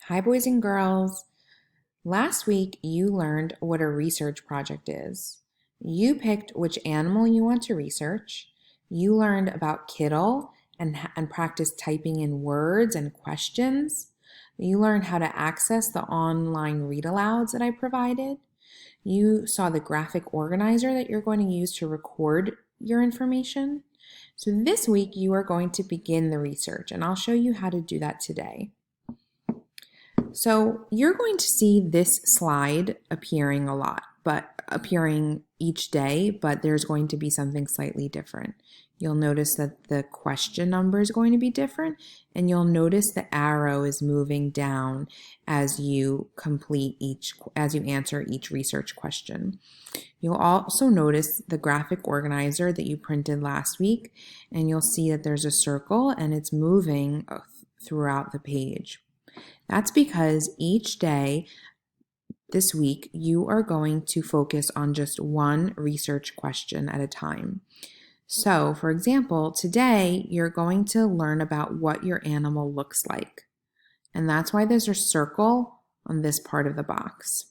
Hi, boys and girls. Last week, you learned what a research project is. You picked which animal you want to research. You learned about Kiddle and practiced typing in words and questions. You learned how to access the online read alouds that I provided. You saw the graphic organizer that you're going to use to record your information. So this week, you are going to begin the research, and I'll show you how to do that today. So you're going to see this slide appearing a lot, but appearing each day, but there's going to be something slightly different. You'll notice that the question number is going to be different, and you'll notice the arrow is moving down as you answer each research question. You'll also notice the graphic organizer that you printed last week, and you'll see that there's a circle and it's moving throughout the page. That's because each day this week, you are going to focus on just one research question at a time. So, for example, today you're going to learn about what your animal looks like. And that's why there's a circle on this part of the box.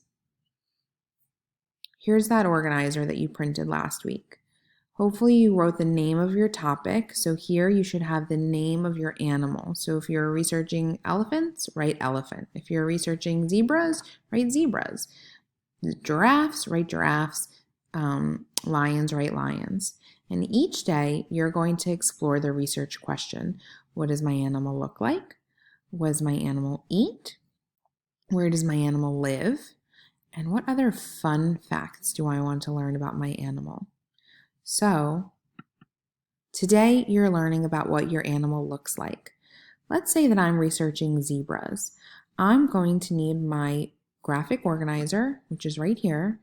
Here's that organizer that you printed last week. Hopefully you wrote the name of your topic. So here you should have the name of your animal. So if you're researching elephants, write elephant. If you're researching zebras, write zebras. Giraffes, write giraffes. Lions, write lions. And each day you're going to explore the research question. What does my animal look like? What does my animal eat? Where does my animal live? And what other fun facts do I want to learn about my animal? So, today you're learning about what your animal looks like. Let's say that I'm researching zebras. I'm going to need my graphic organizer, which is right here,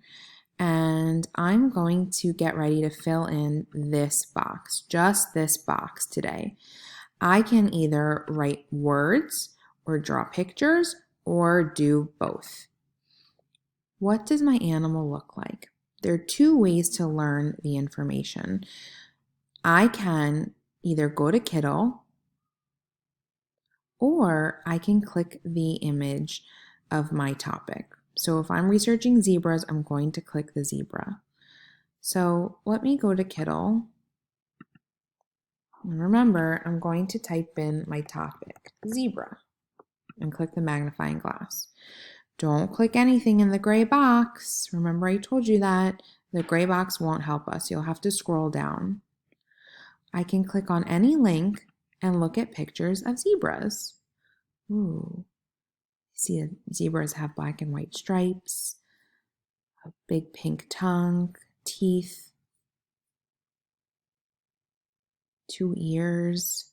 and I'm going to get ready to fill in this box, just this box today. I can either write words or draw pictures or do both. What does my animal look like? There are two ways to learn the information. I can either go to Kiddle or I can click the image of my topic. So if I'm researching zebras, I'm going to click the zebra. So let me go to Kiddle. And remember, I'm going to type in my topic, zebra, and click the magnifying glass. Don't click anything in the gray box. Remember I told you that. The gray box won't help us. You'll have to scroll down. I can click on any link and look at pictures of zebras. Ooh. See, zebras have black and white stripes, a big pink tongue, teeth, 2 ears.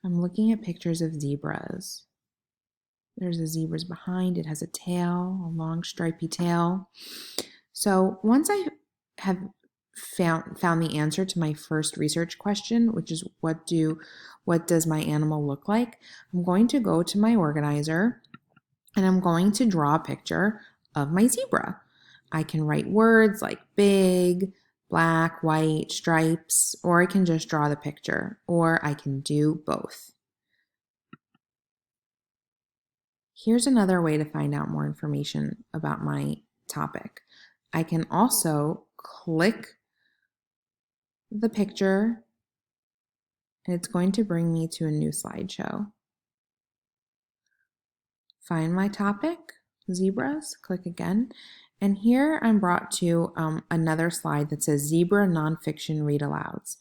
I'm looking at pictures of zebras. There's a zebra's behind. It has a tail, a long stripy tail. So once I have found the answer to my first research question, which is what does my animal look like, I'm going to go to my organizer and I'm going to draw a picture of my zebra. I can write words like big, black, white, stripes, or I can just draw the picture, or I can do both. Here's another way to find out more information about my topic. I can also click the picture and it's going to bring me to a new slideshow. Find my topic, zebras, click again, and here I'm brought to another slide that says Zebra Nonfiction Read Alouds.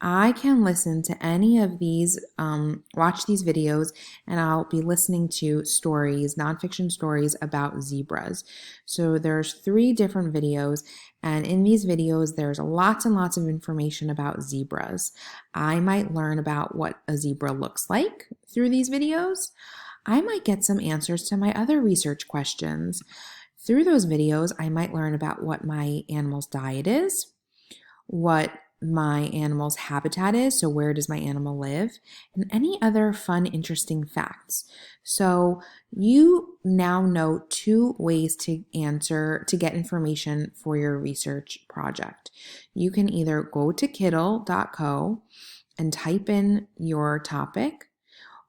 I can listen to any of these, watch these videos, and I'll be listening to stories, nonfiction stories about zebras. So there's 3 different videos, and in these videos, there's lots and lots of information about zebras. I might learn about what a zebra looks like through these videos. I might get some answers to my other research questions. Through those videos, I might learn about what my animal's diet is, what my animal's habitat is, so where does my animal live, and any other fun, interesting facts. So you now know 2 ways to get information for your research project. You can either go to Kiddle.co and type in your topic,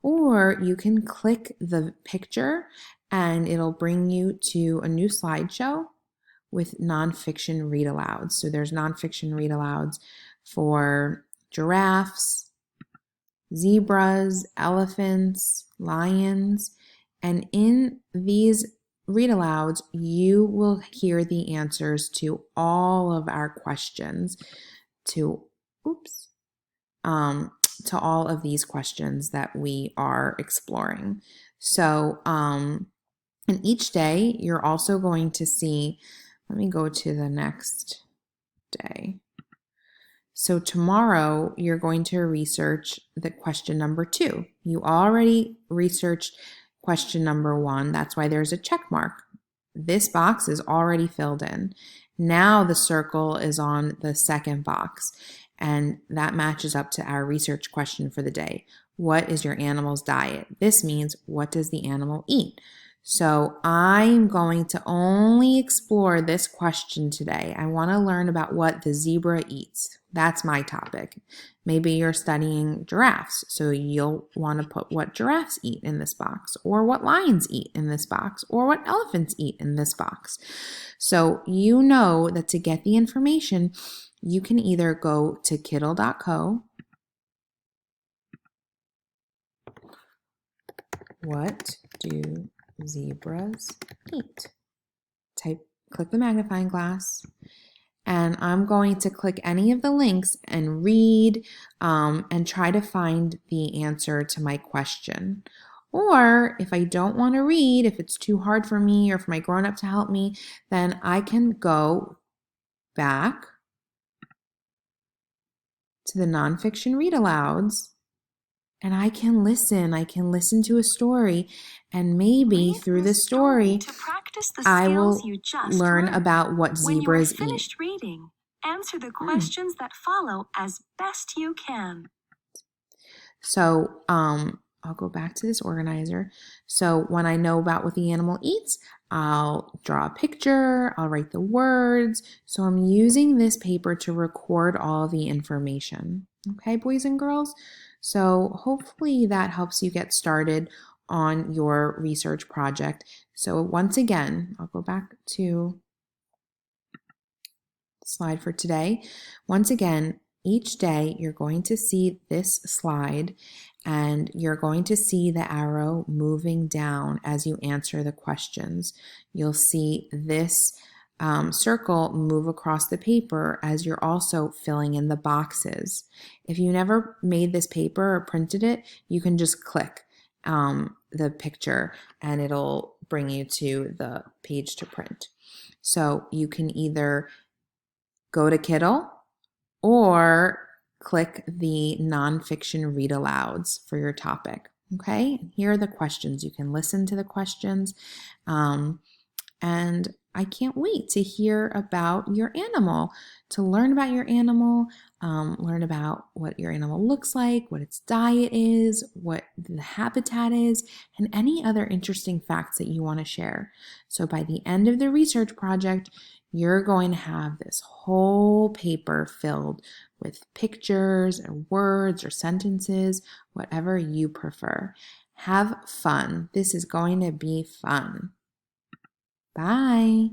or you can click the picture and it'll bring you to a new slideshow with nonfiction read alouds. So there's nonfiction read alouds for giraffes, zebras, elephants, lions, and in these read alouds, you will hear the answers to all of our questions to all of these questions that we are exploring. So, and each day you're also going to see, let me go to the next day. So tomorrow you're going to research the question number 2. You already researched question number 1. That's why there's a check mark. This box is already filled in. Now the circle is on the second box, and that matches up to our research question for the day. What is your animal's diet? This means, what does the animal eat? So I'm going to only explore this question today. I want to learn about what the zebra eats. That's my topic. Maybe you're studying giraffes, so you'll want to put what giraffes eat in this box, or what lions eat in this box, or what elephants eat in this box. So you know that to get the information, you can either go to Kiddle.co. What do zebras eat? Click the magnifying glass, and I'm going to click any of the links and read and try to find the answer to my question. Or if I don't want to read, if it's too hard for me or for my grown-up to help me, then I can go back to the nonfiction read alouds, and I can listen to a story, and maybe through the story, I will learn about what zebras eat. When you are finished reading, answer the questions that follow as best you can. So, I'll go back to this organizer. So when I know about what the animal eats, I'll draw a picture, I'll write the words. So I'm using this paper to record all the information. Okay, boys and girls? So hopefully that helps you get started on your research project. So once again, I'll go back to the slide for today. Once again, each day you're going to see this slide, and you're going to see the arrow moving down as you answer the questions. You'll see this circle move across the paper as you're also filling in the boxes. If you never made this paper or printed it, you can just click the picture and it'll bring you to the page to print. So you can either go to Kiddle or click the nonfiction read alouds for your topic. Okay, here are the questions. You can listen to the questions, and I can't wait to hear about your animal, to learn about your animal, learn about what your animal looks like, what its diet is, what the habitat is, and any other interesting facts that you want to share. So by the end of the research project, you're going to have this whole paper filled with pictures or words or sentences, whatever you prefer. Have fun. This is going to be fun. Bye.